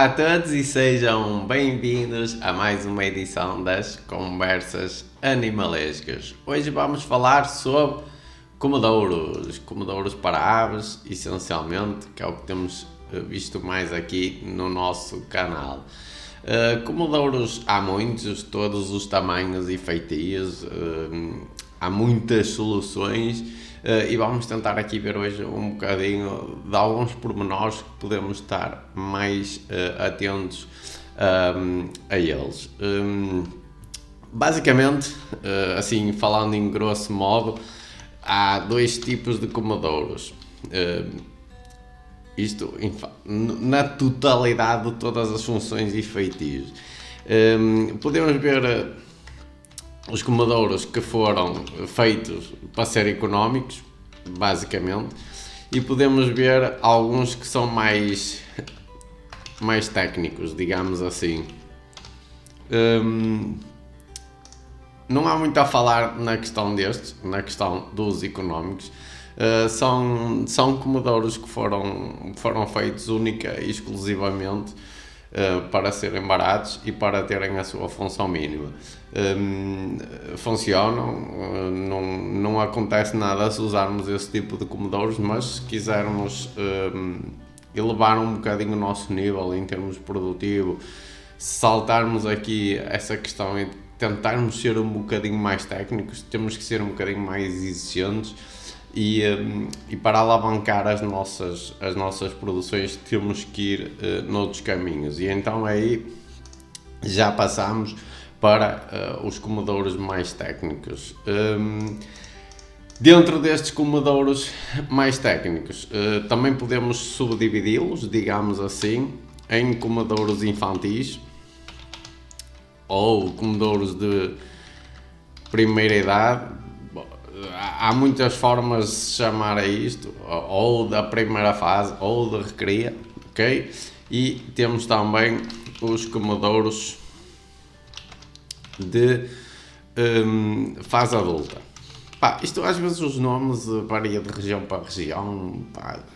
Olá a todos e sejam bem-vindos a mais uma edição das Conversas Animalescas. Hoje vamos falar sobre comedouros para aves, essencialmente, que é o que temos visto mais aqui no nosso canal. Comedouros há muitos, todos os tamanhos e feitios, há muitas soluções. E vamos tentar aqui ver hoje um bocadinho de alguns pormenores que podemos estar mais atentos a eles. Basicamente, assim falando em grosso modo, há dois tipos de comedouros. Isto na totalidade de todas as funções e feitios. Podemos ver os comedouros que foram feitos para ser económicos, basicamente, e podemos ver alguns que são mais técnicos, digamos assim. Não há muito a falar na questão destes, na questão dos económicos. São comedouros que foram feitos única e exclusivamente para serem baratos e para terem a sua função mínima. Funcionam, não acontece nada se usarmos esse tipo de comedouros, mas se quisermos elevar um bocadinho o nosso nível em termos produtivo, saltarmos aqui essa questão e tentarmos ser um bocadinho mais técnicos, temos que ser um bocadinho mais exigentes. E para alavancar as nossas produções temos que ir noutros caminhos, e então aí já passamos para os comedouros mais técnicos. Dentro destes comedouros mais técnicos também podemos subdividi-los, digamos assim, em comedouros infantis ou comedouros de primeira idade. Há muitas formas de se chamar a isto, ou da primeira fase, ou de recria, ok? E temos também os comedouros de fase adulta. Isto às vezes os nomes variam de região para região,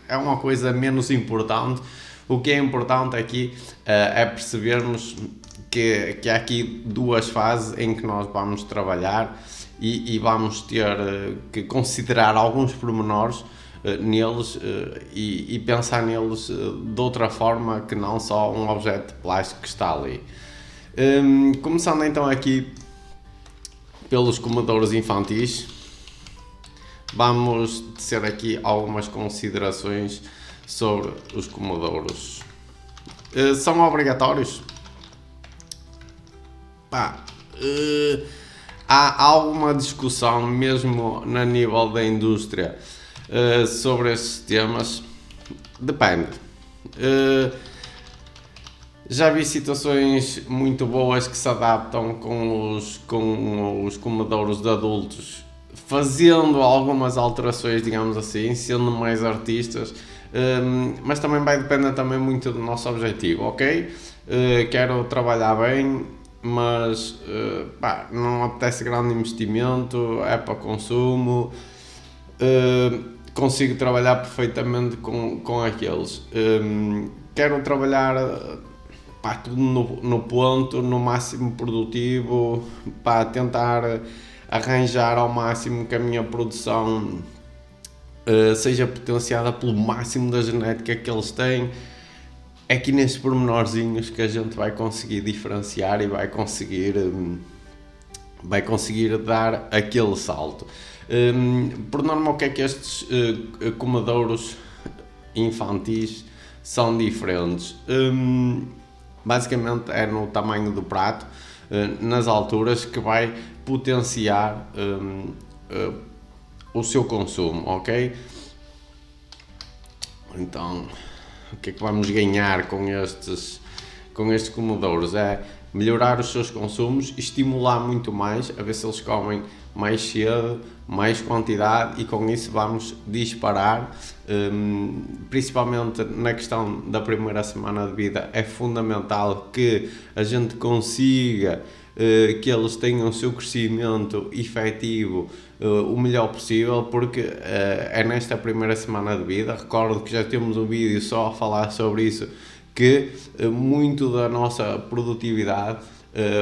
é uma coisa menos importante. O que é importante aqui é percebermos que há aqui duas fases em que nós vamos trabalhar e vamos ter que considerar alguns pormenores neles e pensar neles de outra forma que não só um objeto de plástico que está ali. Começando então aqui pelos comedouros infantis, vamos tecer aqui algumas considerações sobre os comedouros. São obrigatórios? Há alguma discussão, mesmo na nível da indústria, sobre esses temas? Depende. Já vi situações muito boas que se adaptam com os comedouros de adultos, fazendo algumas alterações, digamos assim, sendo mais artistas, mas também vai depender também muito do nosso objetivo, ok? Quero trabalhar bem, mas não apetece grande investimento, é para consumo, consigo trabalhar perfeitamente com aqueles. Quero trabalhar tudo no ponto, no máximo produtivo, para tentar arranjar ao máximo que a minha produção seja potenciada pelo máximo da genética que eles têm. É aqui nesses pormenorzinhos que a gente vai conseguir diferenciar e vai conseguir dar aquele salto. Por norma, o que é que estes comedouros infantis são diferentes? Basicamente é no tamanho do prato, nas alturas, que vai potenciar o seu consumo, ok? Então, o que é que vamos ganhar com estes comedouros? É melhorar os seus consumos, estimular muito mais, a ver se eles comem mais cedo, mais quantidade, e com isso vamos disparar. Principalmente na questão da primeira semana de vida, é fundamental que a gente consiga que eles tenham o seu crescimento efetivo o melhor possível, porque é nesta primeira semana de vida. Recordo que já temos um vídeo só a falar sobre isso, que muito da nossa produtividade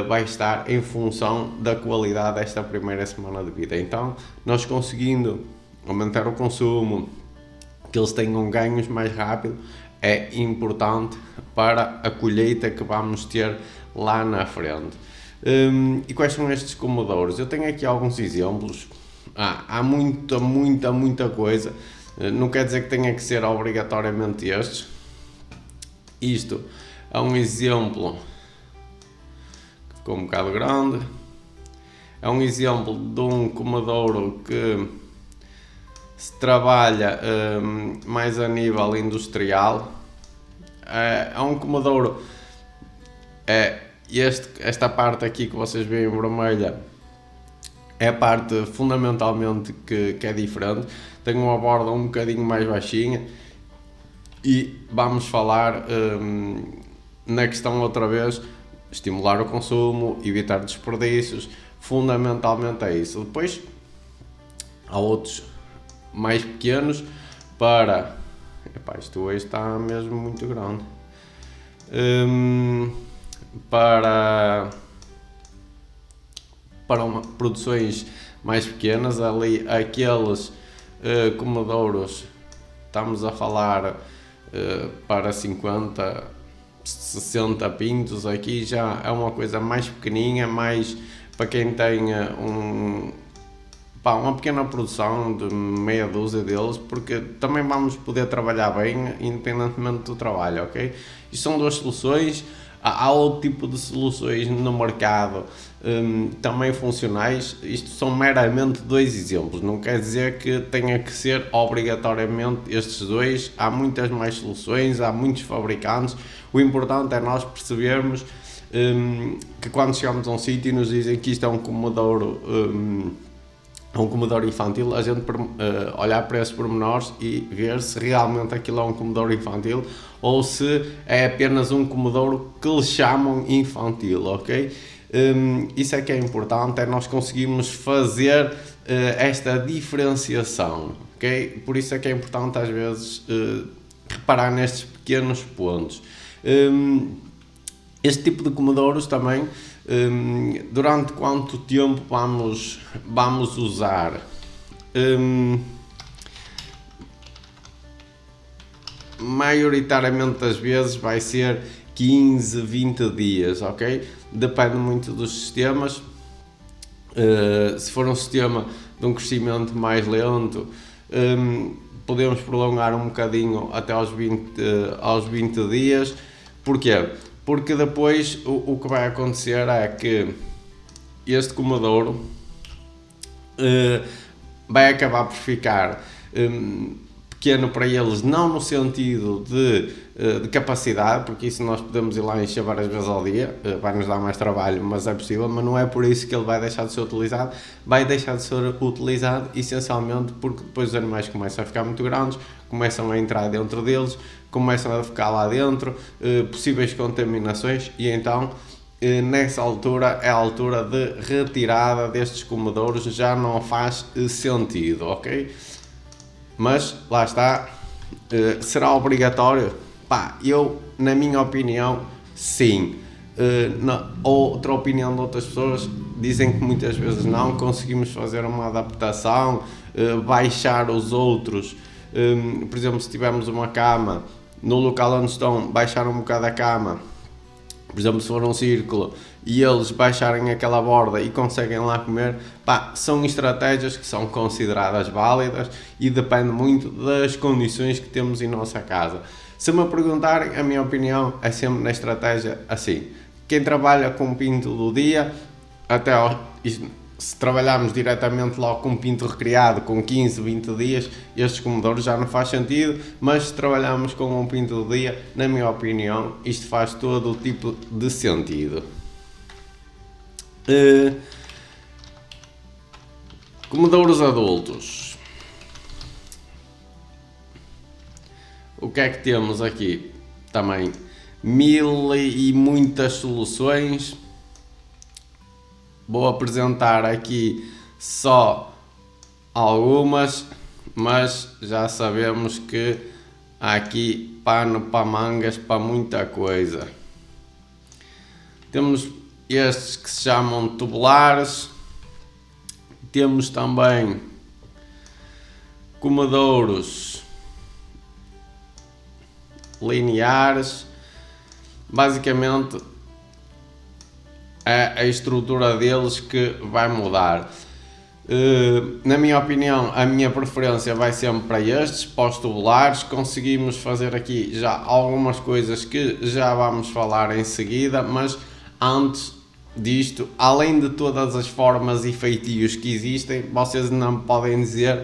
vai estar em função da qualidade desta primeira semana de vida. Então, nós conseguindo aumentar o consumo, que eles tenham ganhos mais rápido, é importante para a colheita que vamos ter lá na frente. E quais são estes comodouros? Eu tenho aqui alguns exemplos. Há muita coisa. Não quer dizer que tenha que ser obrigatoriamente estes. Isto é um exemplo que ficou um bocado grande. É um exemplo de um comodouro que se trabalha mais a nível industrial. É um comodouro, esta parte aqui que vocês veem em vermelha é a parte fundamentalmente que é diferente. Tem uma borda um bocadinho mais baixinha e vamos falar na questão outra vez, estimular o consumo, evitar desperdícios, fundamentalmente é isso. Depois há outros mais pequenos para... Epá, isto hoje está mesmo muito grande. Para produções mais pequenas, ali aqueles comodouros, estamos a falar para 50, 60 pintos, aqui já é uma coisa mais pequeninha, mais para quem tenha uma pequena produção de meia dúzia deles, porque também vamos poder trabalhar bem independentemente do trabalho, ok? Isto são duas soluções. Há outro tipo de soluções no mercado também funcionais. Isto são meramente dois exemplos, não quer dizer que tenha que ser obrigatoriamente estes dois. Há muitas mais soluções, há muitos fabricantes. O importante é nós percebermos que quando chegamos a um sítio e nos dizem que isto é um comodouro infantil, a gente olhar para esses pormenores e ver se realmente aquilo é um comodouro infantil ou se é apenas um comodouro que lhe chamam infantil, ok? Isso é que é importante, é nós conseguirmos fazer esta diferenciação, ok? Por isso é que é importante às vezes reparar nestes pequenos pontos. Este tipo de comodouros também, durante quanto tempo vamos usar? Maioritariamente das vezes vai ser 15, 20 dias, ok? Depende muito dos sistemas. Se for um sistema de um crescimento mais lento, podemos prolongar um bocadinho até aos 20 dias. Porquê? Porque depois o que vai acontecer é que este comodouro vai acabar por ficar pequeno para eles, não no sentido de capacidade, porque isso nós podemos ir lá encher várias vezes ao dia, vai nos dar mais trabalho, mas é possível, mas não é por isso que ele vai deixar de ser utilizado. Vai deixar de ser utilizado essencialmente porque depois os animais começam a ficar muito grandes, começam a entrar dentro deles, começam a ficar lá dentro, possíveis contaminações, e então nessa altura é a altura de retirada destes comodouros, já não faz sentido, ok? Mas lá está, será obrigatório? Eu, na minha opinião, sim. Outra opinião de outras pessoas dizem que muitas vezes não, conseguimos fazer uma adaptação, baixar os outros. Por exemplo, se tivermos uma cama no local onde estão, baixar um bocado a cama, por exemplo, se for um círculo e eles baixarem aquela borda e conseguem lá comer, são estratégias que são consideradas válidas e depende muito das condições que temos em nossa casa. Se me perguntarem, a minha opinião é sempre na estratégia assim. Quem trabalha com pinto do dia, se trabalharmos diretamente logo com pinto recriado com 15, 20 dias, estes comodouros já não faz sentido, mas se trabalharmos com um pinto do dia, na minha opinião, isto faz todo o tipo de sentido. Comodouros adultos. O que é que temos aqui? Também mil e muitas soluções. Vou apresentar aqui só algumas, mas já sabemos que há aqui pano para mangas, para muita coisa. Temos estes que se chamam tubulares, temos também comedouros lineares. Basicamente é a estrutura deles que vai mudar. Na minha opinião, a minha preferência vai sempre para estes, para os tubulares. Conseguimos fazer aqui já algumas coisas que já vamos falar em seguida, mas antes disto, além de todas as formas e feitios que existem, vocês não me podem dizer: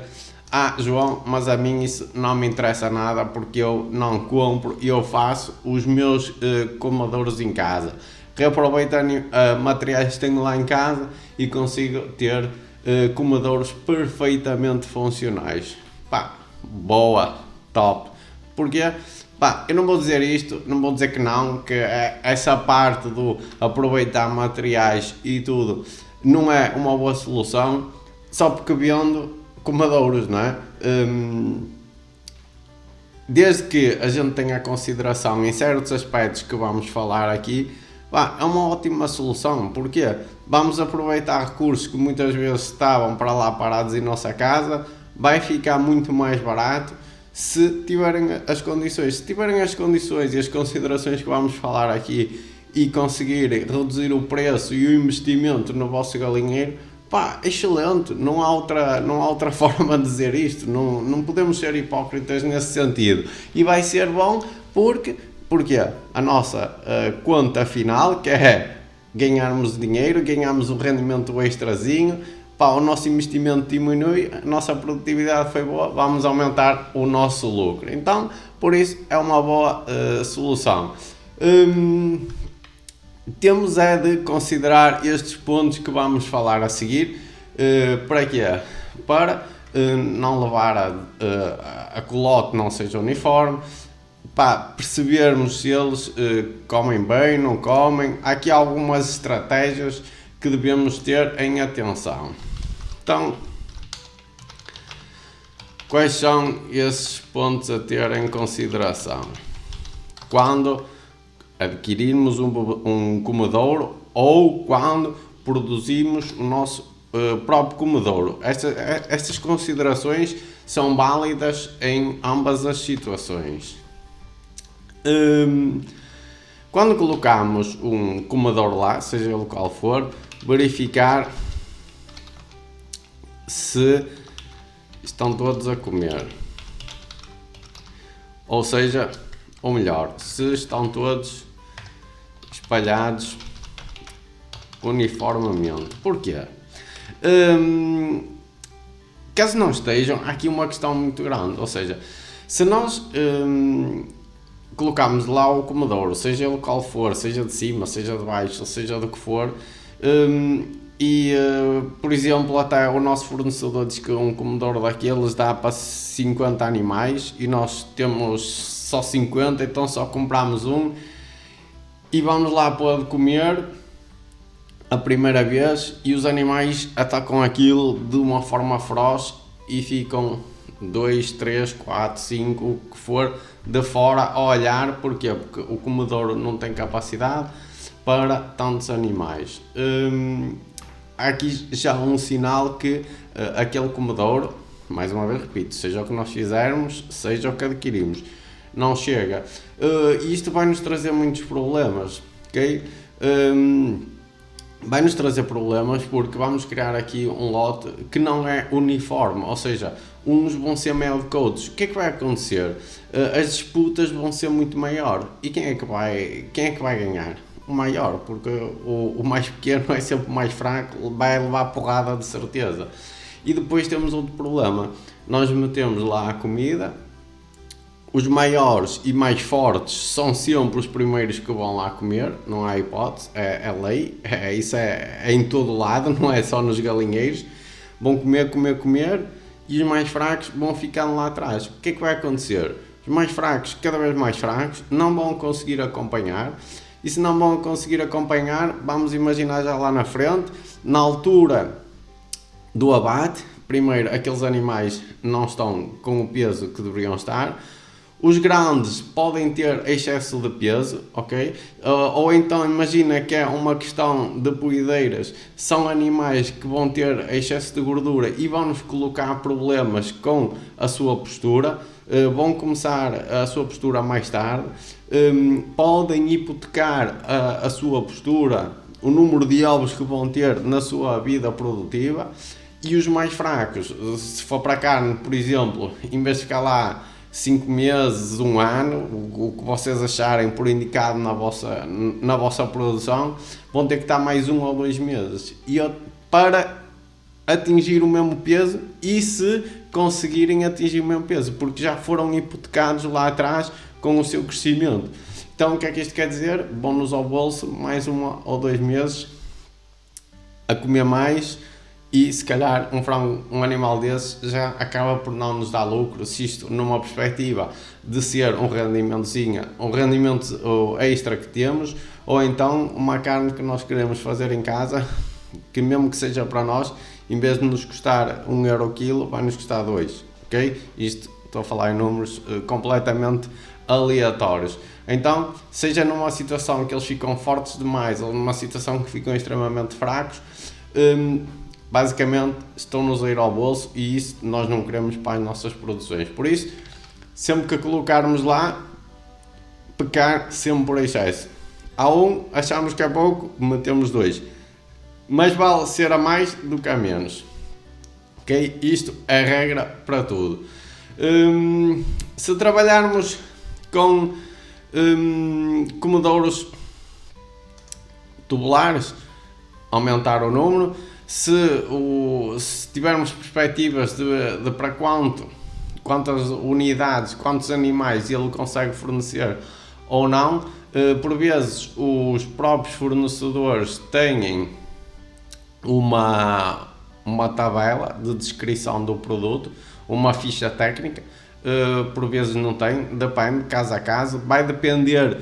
ah, João, mas a mim isso não me interessa nada porque eu não compro e eu faço os meus comedouros em casa. Reaproveitando materiais que tenho lá em casa e consigo ter comedouros perfeitamente funcionais. Pá, boa, top. Porquê? Pá, eu não vou dizer isto, não vou dizer que não, que essa parte do aproveitar materiais e tudo não é uma boa solução, só porque vendo comedouros, não é? Desde que a gente tenha consideração em certos aspectos que vamos falar aqui, pá, é uma ótima solução. Porquê? Vamos aproveitar recursos que muitas vezes estavam para lá parados em nossa casa, vai ficar muito mais barato se tiverem as condições. Se tiverem as condições e as considerações que vamos falar aqui e conseguirem reduzir o preço e o investimento no vosso galinheiro, pá, excelente, não há outra forma de dizer isto, não podemos ser hipócritas nesse sentido. E vai ser bom porque a nossa conta final, que é ganharmos dinheiro, ganharmos um rendimento extrazinho, pá, o nosso investimento diminui, a nossa produtividade foi boa, vamos aumentar o nosso lucro. Então, por isso, é uma boa solução. Temos é de considerar estes pontos que vamos falar a seguir. Para quê? Para não levar a colote não seja uniforme, para percebermos se eles comem bem, não comem. Há aqui algumas estratégias que devemos ter em atenção. Então, quais são esses pontos a ter em consideração quando adquirirmos um comedouro ou quando produzimos o nosso próprio comedouro? Estas considerações são válidas em ambas as situações. Quando colocamos um comedouro lá, seja ele qual for, verificar se estão todos a comer, ou seja, ou melhor, se estão todos espalhados uniformemente. Porquê? Caso não estejam, há aqui uma questão muito grande, ou seja, se nós colocarmos lá o comedouro, seja ele qual for, seja de cima, seja de baixo, seja do que for, por exemplo, até o nosso fornecedor diz que um comedouro daqueles dá para 50 animais e nós temos só 50, então só compramos um e vamos lá pôr de comer a primeira vez e os animais atacam aquilo de uma forma feroz e ficam 2, 3, 4, 5, o que for, de fora a olhar. Porquê? Porque o comedouro não tem capacidade para tantos animais. Aqui já um sinal que aquele comedouro, mais uma vez repito, seja o que nós fizermos, seja o que adquirimos, não chega. E isto vai nos trazer muitos problemas, ok? Vai nos trazer problemas porque vamos criar aqui um lote que não é uniforme, ou seja, uns vão ser maior que outros. O que é que vai acontecer? As disputas vão ser muito maior. E quem é que vai ganhar? O maior, porque o mais pequeno é sempre o mais fraco, vai levar porrada de certeza. E depois temos outro problema, nós metemos lá a comida, os maiores e mais fortes são sempre os primeiros que vão lá comer, não há hipótese, é lei, isso é em todo lado, não é só nos galinheiros, vão comer, e os mais fracos vão ficando lá atrás. O que é que vai acontecer? Os mais fracos, cada vez mais fracos, não vão conseguir acompanhar, e se não vão conseguir acompanhar, vamos imaginar já lá na frente, na altura do abate, primeiro aqueles animais não estão com o peso que deveriam estar, Os grandes podem ter excesso de peso, ok? Ou então imagina que é uma questão de poedeiras, são animais que vão ter excesso de gordura e vão-nos colocar problemas com a sua postura, vão começar a sua postura mais tarde, podem hipotecar a sua postura, o número de ovos que vão ter na sua vida produtiva. E os mais fracos, se for para a carne, por exemplo, em vez de ficar lá 5 meses, 1 ano, o que vocês acharem por indicado na vossa produção, vão ter que estar mais 1 ou 2 meses para atingir o mesmo peso, e se conseguirem atingir o mesmo peso, porque já foram hipotecados lá atrás com o seu crescimento. Então o que é que isto quer dizer? Vão-nos ao bolso mais 1 ou 2 meses a comer mais. E se calhar um frango, um animal desses já acaba por não nos dar lucro, se isto numa perspectiva de ser um rendimentozinho, um rendimento extra que temos, ou então uma carne que nós queremos fazer em casa, que mesmo que seja para nós, em vez de nos custar 1 euro o quilo, vai nos custar 2, ok? Isto, estou a falar em números completamente aleatórios. Então, seja numa situação que eles ficam fortes demais, ou numa situação que ficam extremamente fracos, basicamente estão-nos a ir ao bolso, e isso nós não queremos para as nossas produções. Por isso, sempre que colocarmos lá, pecar sempre por excesso. Há um, achamos que é pouco, metemos 2. Mas vale ser a mais do que a menos. Ok? Isto é regra para tudo. Se trabalharmos com comedouros tubulares, aumentar o número. Se tivermos perspectivas de para quantas unidades, quantos animais ele consegue fornecer ou não, por vezes os próprios fornecedores têm uma tabela de descrição do produto, uma ficha técnica, por vezes não tem, depende, caso a caso, vai depender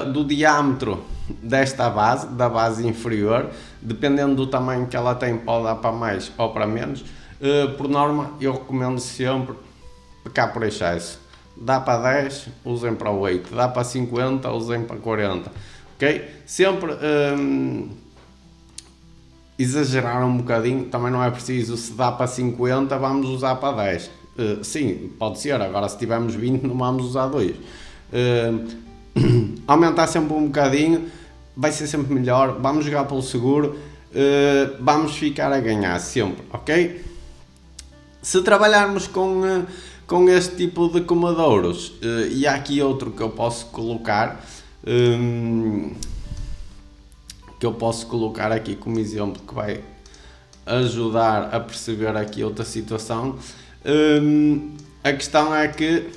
do diâmetro desta base, da base inferior, dependendo do tamanho que ela tem, pode dar para mais ou para menos. Por norma, eu recomendo sempre pecar por excesso. Dá para 10, usem para 8, dá para 50, usem para 40, ok? Sempre exagerar um bocadinho, também não é preciso, se dá para 50, vamos usar para 10. Sim, pode ser, agora se tivermos 20, não vamos usar 2. Aumentar sempre um bocadinho, vai ser sempre melhor, vamos jogar pelo seguro, vamos ficar a ganhar sempre, ok? Se trabalharmos com este tipo de comedouros, e há aqui outro que eu posso colocar, aqui como exemplo, que vai ajudar a perceber aqui outra situação. A questão é que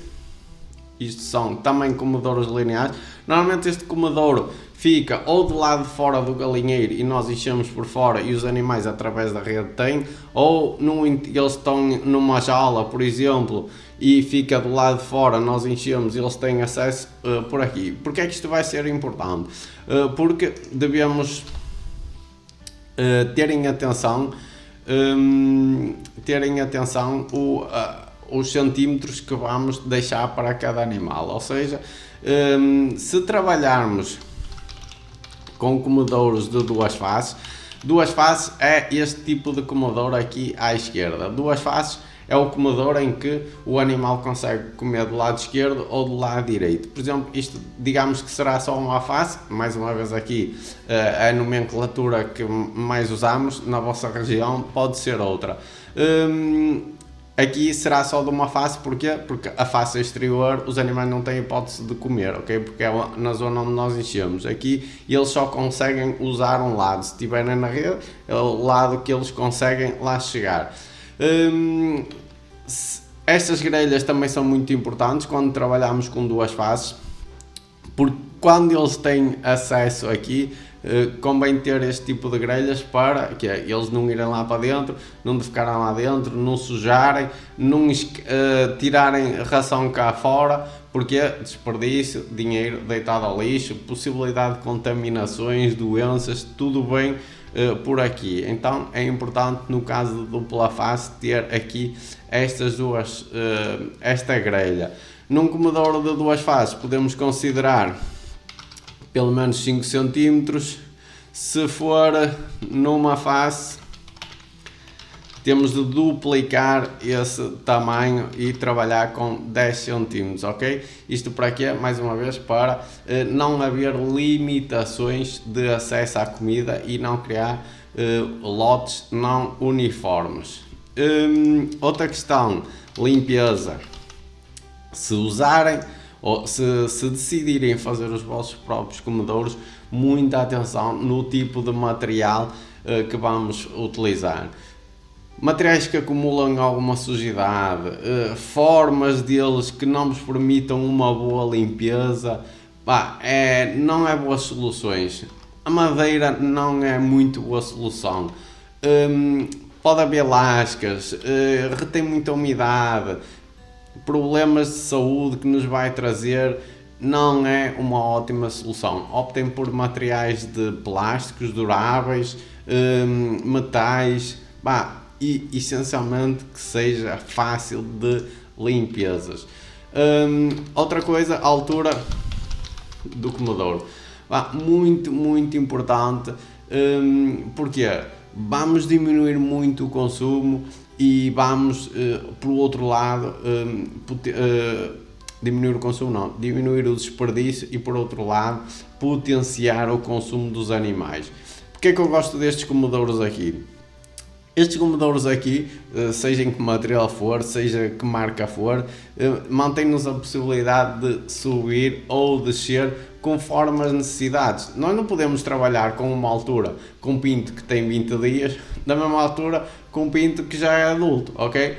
isto são também comedouros lineares. Normalmente este comedouro fica ou do lado de fora do galinheiro e nós enchemos por fora e os animais através da rede têm, ou eles estão numa jaula, por exemplo, e fica do lado de fora, nós enchemos e eles têm acesso por aqui. Porque é que isto vai ser importante? Porque devemos terem atenção os centímetros que vamos deixar para cada animal, ou seja, se trabalharmos com comedouros de duas faces é este tipo de comedouro aqui à esquerda. Duas faces é o comedouro em que o animal consegue comer do lado esquerdo ou do lado direito. Por exemplo, isto digamos que será só uma face, mais uma vez aqui a nomenclatura que mais usamos, na vossa região pode ser outra. Aqui será só de uma face, porquê? Porque a face exterior os animais não têm hipótese de comer, ok? Porque é na zona onde nós enchemos. Aqui eles só conseguem usar um lado, se estiverem na rede, é o lado que eles conseguem lá chegar. Estas grelhas também são muito importantes quando trabalhamos com duas faces, porque quando eles têm acesso aqui, convém ter este tipo de grelhas para que eles não irem lá para dentro, não ficarem lá dentro, não sujarem, não tirarem ração cá fora, porque desperdício, dinheiro deitado ao lixo, possibilidade de contaminações, doenças, tudo bem por aqui. Então é importante, no caso de dupla face, ter aqui estas duas, esta grelha. Num comedouro de duas faces podemos considerar pelo menos 5 cm. Se for numa face, temos de duplicar esse tamanho e trabalhar com 10 cm, ok? Isto para quê? Mais uma vez, para não haver limitações de acesso à comida e não criar lotes não uniformes. Outra questão, limpeza. Se usarem ou se decidirem fazer os vossos próprios comedouros, muita atenção no tipo de material que vamos utilizar. Materiais que acumulam alguma sujidade, formas deles que não vos permitam uma boa limpeza, não é boas soluções. A madeira não é muito boa solução. Pode haver lascas, retém muita umidade, problemas de saúde que nos vai trazer, não é uma ótima solução. Optem por materiais de plásticos duráveis, metais, e essencialmente que seja fácil de limpezas. Outra coisa, a altura do comedouro. Muito importante, porque vamos diminuir muito o consumo e vamos, por outro lado, diminuir o consumo não, diminuir o desperdício e, por outro lado, potenciar o consumo dos animais. Porque é que eu gosto destes comedouros aqui? Estes comedouros aqui, seja em que material for, seja que marca for, mantém-nos a possibilidade de subir ou descer conforme as necessidades. Nós não podemos trabalhar com uma altura com um pinto que tem 20 dias, da mesma altura com um pinto que já é adulto, ok?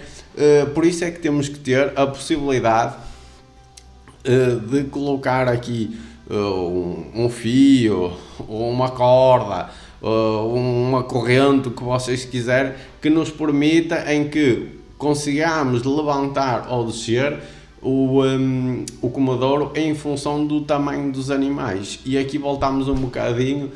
Por isso é que temos que ter a possibilidade de colocar aqui um fio ou uma corda, uma corrente, o que vocês quiserem, que nos permita em que consigamos levantar ou descer o comedouro em função do tamanho dos animais. E aqui voltamos um bocadinho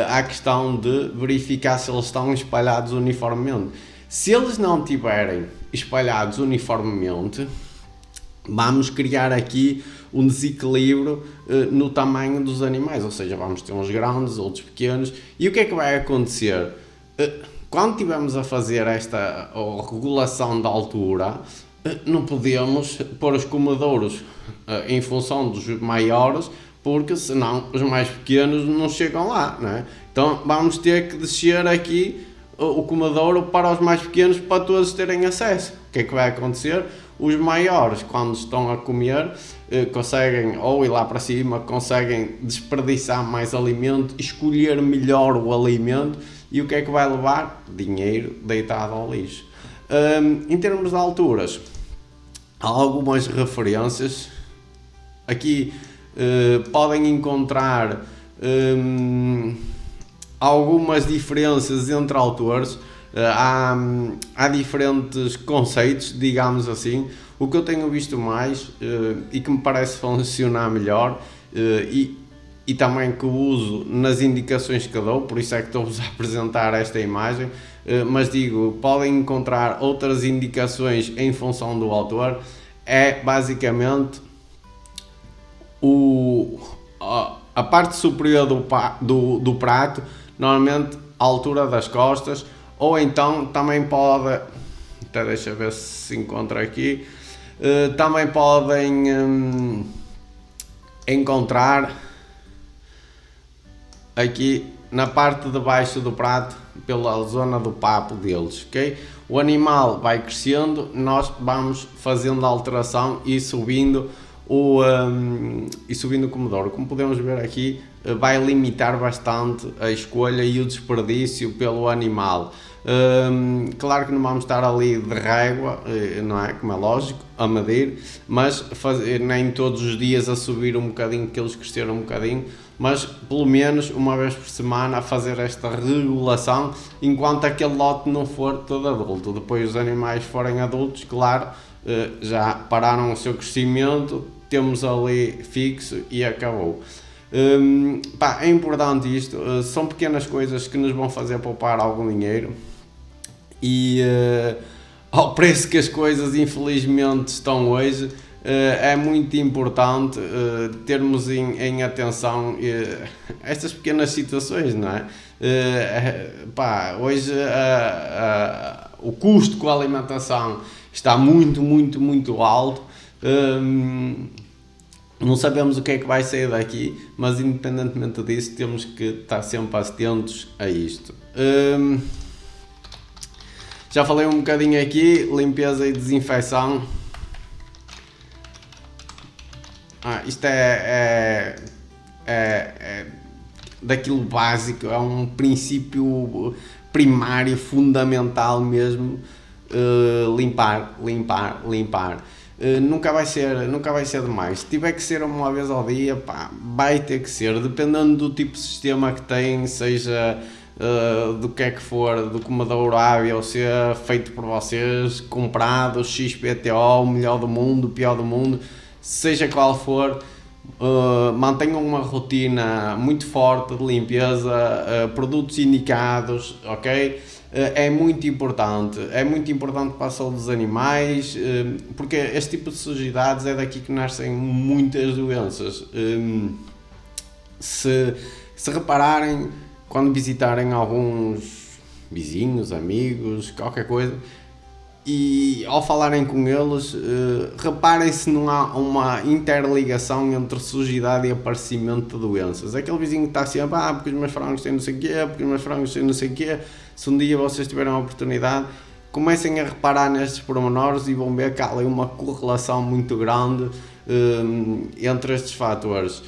à questão de verificar se eles estão espalhados uniformemente. Se eles não estiverem espalhados uniformemente, vamos criar aqui um desequilíbrio no tamanho dos animais, ou seja, vamos ter uns grandes, outros pequenos, e o que é que vai acontecer? Quando estivermos a fazer esta regulação da altura, não podemos pôr os comedouros em função dos maiores, porque senão os mais pequenos não chegam lá, não é? Então vamos ter que descer aqui o comedouro para os mais pequenos para todos terem acesso. O que é que vai acontecer? Os maiores, quando estão a comer, conseguem ou ir lá para cima, conseguem desperdiçar mais alimento, escolher melhor o alimento, e o que é que vai levar? Dinheiro deitado ao lixo. Em termos de alturas, há algumas referências. Aqui podem encontrar algumas diferenças entre autores. Há diferentes conceitos, digamos assim. O que eu tenho visto mais e que me parece funcionar melhor, e também que uso nas indicações que dou, por isso é que estou-vos a apresentar esta imagem, mas digo, podem encontrar outras indicações em função do autor. É basicamente a parte superior do prato, normalmente a altura das costas, ou então também pode, até deixa ver se encontra aqui, também podem encontrar aqui na parte de baixo do prato, pela zona do papo deles, ok? O animal vai crescendo, nós vamos fazendo a alteração e subindo o comedouro. Como podemos ver aqui, vai limitar bastante a escolha e o desperdício pelo animal. Claro que não vamos estar ali de régua, não é? Como é lógico, a medir, mas nem todos os dias a subir um bocadinho, que eles cresceram um bocadinho, mas pelo menos uma vez por semana a fazer esta regulação, enquanto aquele lote não for todo adulto. Depois os animais forem adultos, claro, já pararam o seu crescimento, temos ali fixo e acabou. Pá, é importante isto, são pequenas coisas que nos vão fazer poupar algum dinheiro e ao preço que as coisas infelizmente estão hoje, é muito importante termos em atenção estas pequenas situações, não é? Pá, hoje o custo com a alimentação está muito alto. Não sabemos o que é que vai sair daqui, mas independentemente disso temos que estar sempre atentos a isto. Já falei um bocadinho aqui, limpeza e desinfecção. Isto é daquilo básico, é um princípio primário, fundamental mesmo. Limpar. Nunca vai ser demais. Se tiver que ser uma vez ao dia, pá, vai ter que ser, dependendo do tipo de sistema que tem, seja do que é que for, do comedor hábil, ser feito por vocês, comprado, XPTO, o melhor do mundo, o pior do mundo, seja qual for, mantenham uma rotina muito forte de limpeza, produtos indicados, ok? É muito importante para a saúde dos animais, porque este tipo de sujidades é daqui que nascem muitas doenças. Se repararem, quando visitarem alguns vizinhos, amigos, qualquer coisa, e ao falarem com eles, reparem se não há uma interligação entre sujidade e aparecimento de doenças. Aquele vizinho que está sempre, porque os meus frangos têm não sei o quê, porque os meus frangos têm não sei o quê. Se um dia vocês tiverem a oportunidade, comecem a reparar nestes pormenores e vão ver que há ali uma correlação muito grande entre estes fatores.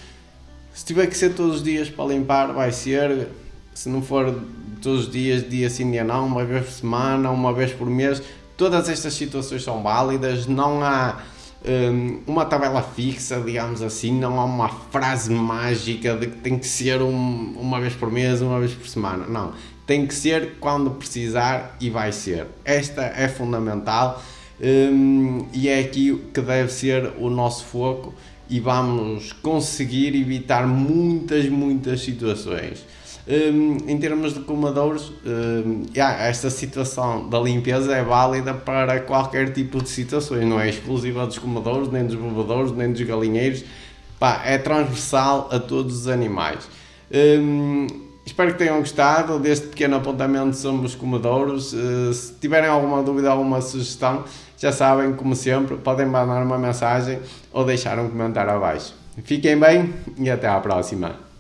Se tiver que ser todos os dias para limpar, vai ser. Se não for todos os dias, dia sim, dia não, uma vez por semana, uma vez por mês, todas estas situações são válidas, não há uma tabela fixa, digamos assim, não há uma frase mágica de que tem que ser uma vez por mês, uma vez por semana, não. Tem que ser quando precisar e vai ser. Esta é fundamental e é aqui que deve ser o nosso foco e vamos conseguir evitar muitas situações. Em termos de comedouros, esta situação da limpeza é válida para qualquer tipo de situações, não é exclusiva dos comedouros, nem dos bebedouros, nem dos galinheiros, é transversal a todos os animais. Espero que tenham gostado deste pequeno apontamento sobre os comedouros. Se tiverem alguma dúvida, alguma sugestão, já sabem, como sempre, podem mandar uma mensagem ou deixar um comentário abaixo. Fiquem bem e até à próxima.